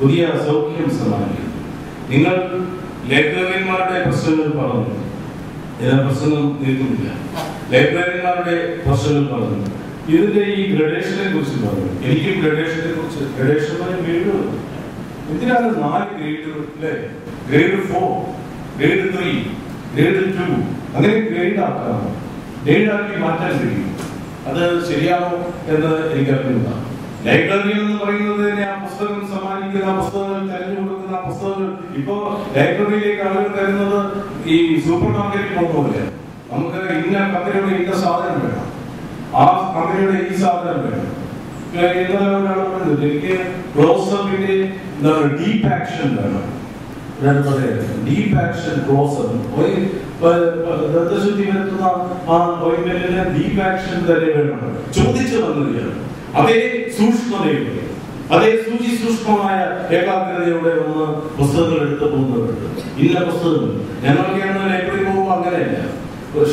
പുതിയ സൗഖ്യം സമ്മാനിക്കും. നിങ്ങൾ ലൈബ്രറിയന്മാരുടെ പ്രശ്നങ്ങൾ പറഞ്ഞു. പ്രശ്നം നിൽക്കുന്നില്ല. ലൈബ്രറിയന്മാരുടെ പ്രശ്നങ്ങൾ പറഞ്ഞു. ഇതിന്റെ ഈ ഗ്രഡേഷനെ കുറിച്ച് പറഞ്ഞു. എനിക്കും ഗ്രഡേഷനെ കുറിച്ച് ഗ്രേഡുകൾ എന്തിനാണ് 4 ഗ്രേഡുകൾ അല്ലേ? ഗ്രേഡ് 4, ഗ്രേഡ് 3, ഗ്രേഡ് 2 അങ്ങനെ ഗ്രേഡ് ആക്കാം. ഗ്രേഡ് ആക്കി മാറ്റാൻ കഴിയും. അത് ശരിയാണോ എന്ന് എനിക്കറിയില്ല. ലൈബ്രറി എന്ന് പറയുന്നത് തന്നെ ആ പുസ്തകം സമ്മാനിക്കുന്ന, പുസ്തകങ്ങൾ തെരഞ്ഞു കൊടുക്കുന്ന പുസ്തകങ്ങൾ. ഇപ്പോ ലൈബ്രറിയിലേക്ക് ആളുകൾ തരുന്നത് ഈ സൂപ്പർ മാർക്കറ്റിൽ പോകുന്നില്ല. നമുക്ക് ഇന്ന കമ്പനിയുടെ ഇന്ന സാധനം വേണം, ആ കമ്പനിയുടെ ഈ സാധനം വേണം. എനിക്ക് ക്ലോസപ്പിന്റെ ഡീപ് ആക്ഷൻ വേണം. ഡീപ് ആക്ഷൻ ക്ലോസപ്പ് ദന്തശുദ്ധി വരുത്തുന്ന ആ ഓയിന്റ്മെന്റിന് ഡീപ് ആക്ഷൻ തന്നെ വേണം. ചോദിച്ചു വന്നതാണ്. അതേ സൂക്ഷ്മതയോടെ, അതേ സൂക്ഷ്മമായ ഏകാഗ്രതയോടെ ഒന്ന് പുസ്തകങ്ങൾ എടുത്തു പോകുന്നവരുണ്ട്. ഇന്ന പുസ്തകങ്ങൾ ഞങ്ങളൊക്കെയാണ് ലൈബ്രറി പോകുമ്പോൾ അങ്ങനെയല്ല.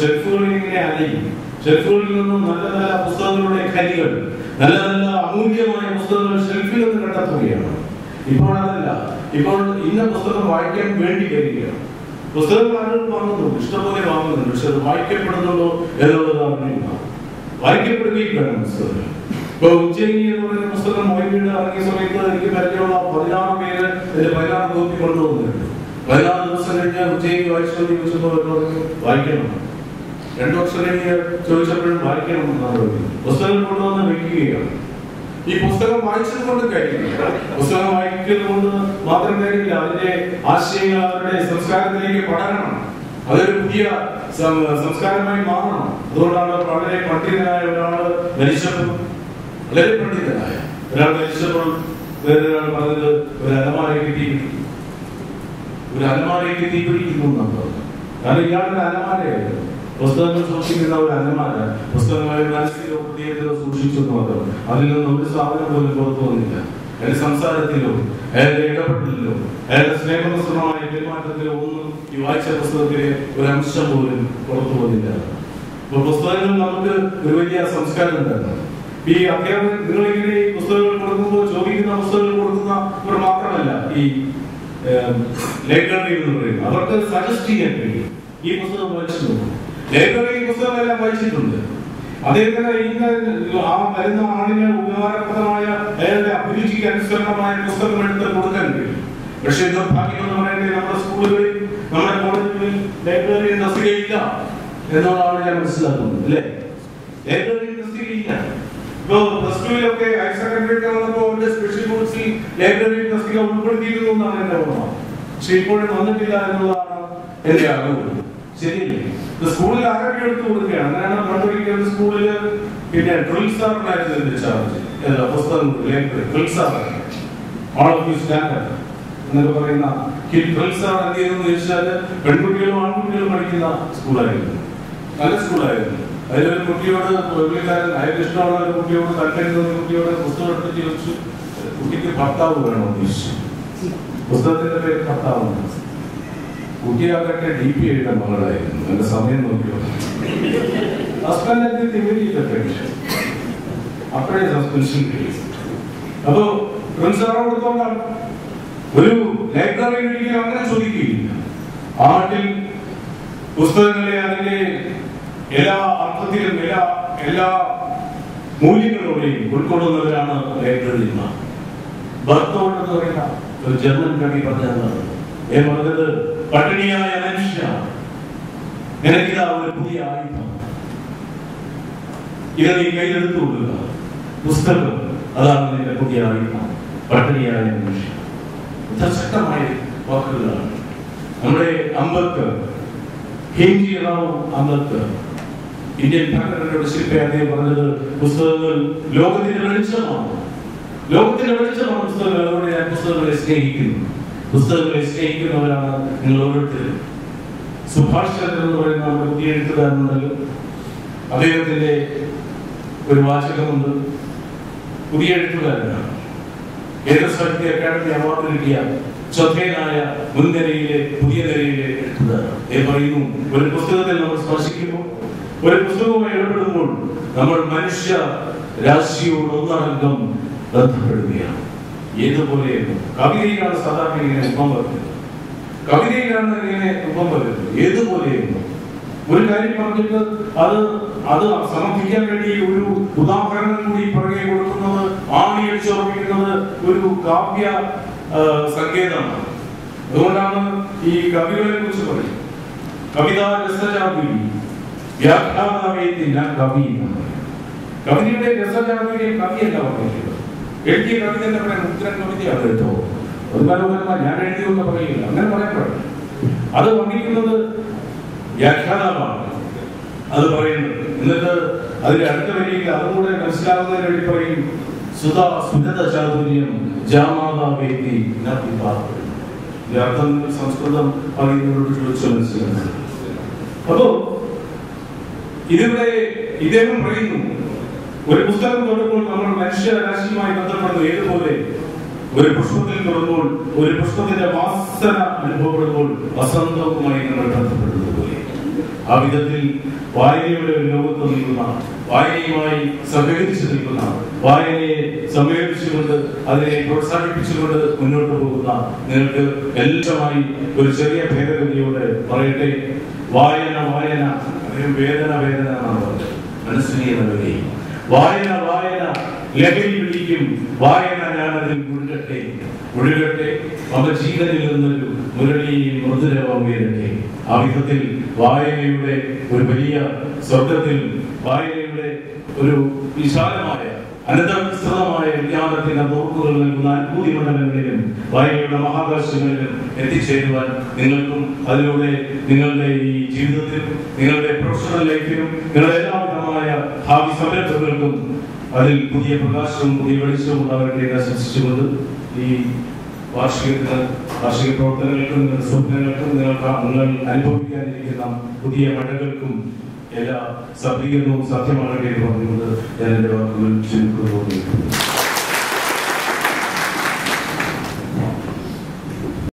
ഷെൽഫുകളിൽ ഇങ്ങനെ അലയും. ഷെൽഫുകളിൽ നിന്നും നല്ല നല്ല പുസ്തകങ്ങളുടെ ഖനികൾ, നല്ല നല്ല അമൂല്യമായ പുസ്തകങ്ങൾ ഷെൽഫിൽ നിന്ന് കണ്ടെത്തുകയാണ്. ഇപ്പോൾ അതല്ല. ഇപ്പോൾ ഇന്ന പുസ്തകം വായിക്കാൻ വേണ്ടി വരികയാണ്. പുസ്തകങ്ങൾ ആളുകൾ വാങ്ങുന്നുണ്ട്, ഇഷ്ടംപോലെ വാങ്ങുന്നുണ്ട്. പക്ഷെ അത് വായിക്കപ്പെടുന്നുണ്ടോ എന്നുള്ളത് അറിയില്ല. വായിക്കപ്പെടുകയും വേണം പുസ്തകങ്ങൾ. ഇപ്പൊ ഉജ്ജയിനി എന്ന് പറയുന്ന പുസ്തകം മൊയ്തീൻ ഇറങ്ങിയ സമയത്ത് എനിക്ക് പരിചയമുള്ള 16 പേര് എന്റെ 16 കോപ്പി കൊണ്ടുവന്നിട്ടുണ്ട്. 16 ദിവസം കഴിഞ്ഞാൽ ഉജ്ജയിനി വായിച്ചു ചോദിച്ചപ്പോൾ വായിക്കണം. 2 വർഷം കഴിഞ്ഞ് ചോദിച്ചപ്പോഴും വായിക്കണം എന്നാണ് പറയുന്നത്. പുസ്തകം കൊണ്ടുവന്ന് വെക്കുകയാണ്. ഈ പുസ്തകം വായിച്ചത് കൊണ്ട് കാര്യമില്ല. പുസ്തകം വായിക്കുന്നത് കൊണ്ട് മാത്രം കാര്യമില്ല. അതിന്റെ ആശയങ്ങൾ അവരുടെ സംസ്കാരത്തിലേക്ക് പടരണം. അതൊരു പുതിയ സംസ്കാരമായി മാറണം. അതുകൊണ്ടാണ് വളരെ പണ്ഡിതനായ ഒരാള് മരിച്ചപ്പോൾ, വളരെ പണ്ഡിതനായ ഒരാൾ മരിച്ചപ്പോൾ വേറൊരാൾ പറഞ്ഞത് ഒരു അലമാരയ്ക്ക് തീ പിടിക്കുന്നു എന്നാണ് പറഞ്ഞത്. കാരണം ഇയാളുടെ അലമാരയായിരുന്നു. പുസ്തകങ്ങൾ സൂക്ഷിക്കുന്ന ഒരു അലമാര. പുസ്തകങ്ങൾ മനസ്സിലോ ഹൃദയത്തിലോ സൂക്ഷിച്ചു മാത്രം. അതിൽ നിന്നും ഒരു സാധനം പോലും പുറത്തു വന്നില്ല. അയാളുടെ സംസാരത്തിലോ അയാളുടെ ഇടപെടലിലോ അയാളുടെ സ്നേഹപ്രസമായ പെരുമാറ്റത്തിലോ ഒന്നും ഈ വായിച്ച പുസ്തകത്തിലെ ഒരു അംശം പോലും പുറത്തു വന്നില്ല. അപ്പൊ പുസ്തകങ്ങൾ നമുക്ക് ഒരു വലിയ സംസ്കാരം ഉണ്ടായിരുന്നു. ഈ അധ്യാപകർ നിങ്ങളിങ്ങനെ ഈ പുസ്തകങ്ങൾ കൊടുക്കുമ്പോൾ ചോദിക്കുന്ന പുസ്തകങ്ങൾ കൊടുക്കുന്നവർ മാത്രമല്ല ഈ ലൈബ്രറി എന്ന് പറയുന്നത്. അവർക്ക് സജസ്റ്റ് ചെയ്യാൻ കഴിയും. ഈ പുസ്തകം വായിച്ചു നോക്കും. ലൈബ്രറി പുസ്തകമെല്ലാം വായിച്ചിട്ടുണ്ട്. അദ്ദേഹത്തിന് ആ വരുന്ന ആളിന് ഉപകാരപ്രദമായ അയാളുടെ അഭിരുചിക്ക് അനുസരണമായ പുസ്തകം എടുത്ത് കൊടുക്കാൻ കഴിയും. പക്ഷേ നിർഭാഗ്യം എന്ന് പറയുന്നത് നമ്മുടെ സ്കൂളുകളിൽ, നമ്മുടെ കോളേജുകളിൽ ലൈബ്രറി തസ്തികയില്ല എന്നുള്ളതാണ് ഞാൻ മനസ്സിലാക്കുന്നത്. അല്ലേ? ലൈബ്രറി തസ്തികയില്ല. ഇപ്പോ പ്ലസ് ടുവിലൊക്കെ ഹയർ സെക്കൻഡറി വന്നപ്പോൾ അവരുടെ സ്പെഷ്യൽ കോഴ്സിൽ ലൈബ്രറി തസ്തിക ഉൾപ്പെടുത്തിയിരുന്നു എന്നാണ് എന്റെ ഓർമ്മ. പക്ഷെ ഇപ്പോഴും വന്നിട്ടില്ല എന്നുള്ളതാണ് എന്റെ അറിവ്. ശരിയല്ലേ? സ്കൂളിൽ ആരോഗ്യം എടുത്തു കൊടുക്കുകയാണ്. അങ്ങനെയാണ് പണ്ടൊരിക്കൽ സ്കൂളില് പിന്നെ ഡ്രിൽ സാറിനായിരുന്നു ഇതിന്റെ ചാർജ്. പുസ്തകം ഡ്രിൽ സാറാണ് ഓൾ ഓഫ് യു സ്റ്റാൻഡേർഡ് എന്നൊക്കെ പറയുന്ന ഡ്രിൽ സാർ എന്ത് ചെയ്തെന്ന് ചോദിച്ചാല് പെൺകുട്ടികളും ആൺകുട്ടികളും പഠിക്കുന്ന സ്കൂളായിരുന്നു. നല്ല സ്കൂളായിരുന്നു. അതിലൊരു കുട്ടിയോട് പുള്ളിക്കാരൻ അയാൾക്ക് ഇഷ്ടമുള്ള ഒരു കുട്ടിയോട് കൽക്കരുന്ന കുട്ടിയോട് പുസ്തകം എടുത്ത് ചോദിച്ചു, കുട്ടിക്ക് ഭർത്താവ് വേണമെന്ന് ചോദിച്ചു. പുസ്തകത്തിന്റെ പേര് ഭർത്താവ്. കുട്ടിയാകട്ടെ DPIയുടെ മകളായിരുന്നു. എന്റെ സമയം നോക്കിയോ, ഹസ്ബൻഡ് തിമിരിയിലൊക്കെ അപ്പോഴേ സസ്പെൻഷൻ കേസ്. അപ്പോ പ്രിൻസിപ്പാളോട് കൊടുത്തോണ്ടാണ് ഒരു ലൈബ്രറിയിൽ അങ്ങനെ ചോദിക്കുകയില്ല. ആ നാട്ടിൽ പുസ്തകങ്ങളെ അതിന്റെ എല്ലാ അർത്ഥത്തിലും എല്ലാ മൂല്യങ്ങളോടെയും ഉൾക്കൊള്ളുന്നവരാണ് ലൈബ്രറിമാർ. ബർത്തോൾഡ് എന്ന് പറയുന്ന ഒരു ജർമ്മൻ കവി പറഞ്ഞത് പട്ടിണിയായ മനുഷ്യ, നിനക്കിതാ ഒരു പുതിയ ആയുധം, ഇത് നീ കയ്യിലെടുത്തുകൊള്ളുക. പുസ്തകം അതാണ് നിന്റെ പുതിയ ആയുധം. പട്ടിണിയായ മനുഷ്യ. ശക്തമായ വാക്കുകളാണ്. നമ്മുടെ അംബേദ്കർ, ഹേംജി റാവു അംബേദ്കർ, ഇന്ത്യൻ ഭരണഘടനയുടെ ശില്പി, അദ്ദേഹം പറഞ്ഞത് പുസ്തകങ്ങൾ ലോകത്തിന്റെ വെളിച്ചമാണ്. ലോകത്തിന്റെ വെളിച്ചമാണ് പുസ്തകങ്ങൾ. അതുകൊണ്ട് ഞാൻ പുസ്തകങ്ങളെ സ്നേഹിക്കുന്നു. പുസ്തകങ്ങളെ സ്നേഹിക്കുന്നവരാണ് നിങ്ങൾ ഓരോരുത്തരും. സുഭാഷ് ചന്ദ്രൻ എന്ന് പറയുന്ന നമ്മുടെ പുതിയ എഴുത്തുകാരനുണ്ടല്ലോ, അദ്ദേഹത്തിന്റെ ഒരു വാചകമുണ്ട്. പുതിയ എഴുത്തുകാരനാണ്. കേന്ദ്ര സാഹിത്യ അക്കാദമി അവാർഡ് കിട്ടിയ ശ്രദ്ധേയനായ മുൻനിരയിലെ പുതിയ നിരയിലെ എഴുത്തുകാരൻ. അദ്ദേഹം പറയുന്നു, ഒരു പുസ്തകത്തിൽ നമ്മൾ സ്പർശിക്കുമ്പോൾ, ഒരു പുസ്തകവുമായി ഇടപെടുമ്പോൾ നമ്മൾ മനുഷ്യ രാശിയോട് ഒന്നടങ്കം ബന്ധപ്പെടുകയാണ്. ഏതുപോലെയാണ് കവിതയിലാണ് സാധാരണ ഇങ്ങനെ ഉപം വരുന്നത്. കവിതയിലാണ് ഇങ്ങനെ ഉപം വരുന്നത്. ഏതുപോലെയാണ് ഒരു കാര്യം പറഞ്ഞിട്ട് അത് സമർത്ഥിക്കാൻ വേണ്ടി ഒരു ഉദാഹരണം കൂടി പുറകെ കൊടുക്കുന്നത്, ആണിയടിച്ചുറപ്പിക്കുന്നത് ഒരു കാവ്യ സങ്കേതമാണ്. അതുകൊണ്ടാണ് ഈ കവികളെ കുറിച്ച് പറയുന്നത് കവിതാ രസജാഗുരി വ്യാഖ്യാനവേദിന കവി. കവിതയുടെ രസജാഗുരിയെ കവിയല്ല പറഞ്ഞിട്ടുള്ളത്. എഴുതിയ കവിത തന്നെ പറയാൻ ഉത്തരം കവിതയാണ് കേട്ടോ. ഒരു മനോഹരമായ ഞാൻ എഴുതിയൊന്നും പറയില്ല, അങ്ങനെ പറയാൻ പാടില്ല. അത് വർണ്ണിക്കുന്നത് വ്യാഖ്യാനമാണ് അത് പറയുന്നത്. എന്നിട്ട് അതിന്റെ അടുത്ത വരിയിൽ അതുകൂടെ മനസ്സിലാകുന്നതിന് വേണ്ടി പറയും, സുധാ സുഗത ചാതുര്യം ജാമാവേദി. അർത്ഥം സംസ്കൃതം പറയുന്നവരോട് ചോദിച്ചു മനസ്സിലാക്കുന്നത്. അപ്പോ ഇതിവിടെ ഇദ്ദേഹം പറയുന്നു, ഒരു പുസ്തകം തൊടുമ്പോൾ നമ്മൾ മനുഷ്യരാശിയുമായി ബന്ധപ്പെടുന്നു. ഏതുപോലെ ഒരു പുഷ്പത്തിൽ തൊടുമ്പോൾ, ഒരു പുഷ്പത്തിന്റെ വാസന അനുഭവപ്പെടുമ്പോൾ വസന്തവുമായി നമ്മൾ ബന്ധപ്പെടുന്നത് പോലെ ആ വിധത്തിൽ വായനയുടെ ഒരു ലോകത്ത് നിൽക്കുന്ന, വായനയുമായി സഹകരിച്ചു നിൽക്കുന്ന, വായനയെ സംവേദിച്ചുകൊണ്ട് അതിനെ പ്രോത്സാഹിപ്പിച്ചുകൊണ്ട് മുന്നോട്ട് പോകുന്ന നിങ്ങൾക്ക് എല്ലാമായി ഒരു ചെറിയ ഭേദഗതിയോടെ പറയട്ടെ, വായന വായന അദ്ദേഹം വേദന വേദന എന്നാണ് പറഞ്ഞത്. മനസ്സിനെ നൽകുകയും വായന വായന ലഹരി പിടിക്കും, വായന ഞാനതിൽ മുഴുകട്ടെ മുഴുകട്ടെ മമ ജീവനിൽ നിന്നൊരു മുരളിയും മൃദുരവം വീരട്ടെ. ആ വിധത്തിൽ വായനയുടെ ഒരു വലിയ സ്വർഗത്തിൽ, വായനയുടെ ഒരു വിശാലമായ അനന്തവിസ്തൃതമായ വിജ്ഞാനത്തിന്റെ നോക്കുകൾ നൽകുന്ന അനുഭൂതി മണ്ഡലങ്ങളിലും വായനയുടെ മഹാകാശങ്ങളിലും എത്തിച്ചേരുവാൻ നിങ്ങൾക്കും അതിലൂടെ നിങ്ങളുടെ ഈ ജീവിതത്തിലും നിങ്ങളുടെ പ്രൊഫഷണൽ ലൈഫിലും നിങ്ങളുടെ എല്ലാവിധമായ ഭാവി സംരംഭങ്ങൾക്കും അതിൽ പുതിയ പ്രകാശവും പുതിയ വെളിച്ചവും ഉണ്ടാകട്ടെ എന്ന് ആശംസിച്ചുകൊണ്ട് ഈ വാർഷിക പ്രവർത്തനങ്ങൾക്കും നിങ്ങളുടെ സ്വപ്നങ്ങൾക്കും നിങ്ങൾ അനുഭവിക്കാനിരിക്കുന്ന പുതിയ മഴകൾക്കും എല്ലാ സഫലീകരണവും സാധ്യമാകട്ടെ എന്ന് പറഞ്ഞുകൊണ്ട് ഞാൻ എന്റെ വാക്കുകൾ ചുരുക്കുന്നു.